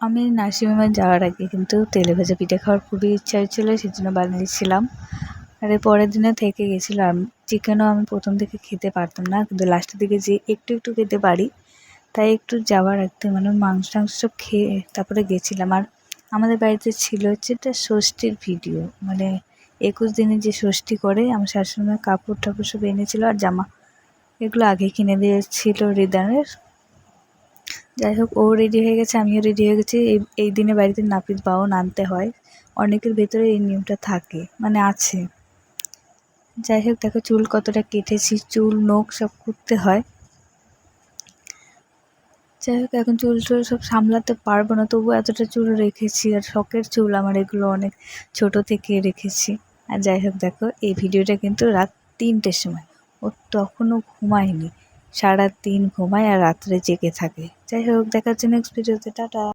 আমি নার্সিংহোমে যাওয়ার আগে কিন্তু তেলে ভাজা পিঠে খাওয়ার খুবই ইচ্ছা হচ্ছিল, সেজন্য বানিয়েছিলাম। আর এর পরের দিনে থেকে গেছিলো। চিকেনও আমি প্রথম থেকে খেতে পারতাম না, কিন্তু লাস্টের দিকে যে একটু একটু খেতে পারি, তাই একটু যাওয়ার আগে মানে মাংস টাংস সব খেয়ে তারপরে গেছিলাম। আর আমাদের বাড়িতে ছিল হচ্ছে এটা ষষ্ঠীর ভিডিও, মানে 21 দিনে যে ষষ্ঠী করে আমার শাশুড়ি কাপড় টাপড় সব এনেছিল আর জামা, এগুলো আগে কিনে দিয়েছিল রিদানের। যাই হোক, ও রেডি হয়ে গেছে, আমিও রেডি হয়ে গেছি। এই দিনে বাড়িতে নাপিত বাউন আনতে হয়, অনেকের ভেতরে এই নিয়মটা থাকে, মানে আছে। যাই হোক, দেখো চুল কতটা কেটেছি, চুল নখ সব করতে হয়। যাই হোক, এখন চুল টুল সব সামলাতে পারবো না, তবু এতটা চুল রেখেছি। আর শখের চুল আমার এগুলো, অনেক ছোট থেকে রেখেছি। আর যাই হোক, দেখো এই ভিডিওটা কিন্তু রাত 3টের সময়, ও তখনও ঘুমায়নি, সারাদিন ঘুমায় আর রাত্রে জেগে থাকে। যাই হোক, দেখা হচ্ছে নেক্সট ভিডিওতে, টাটা।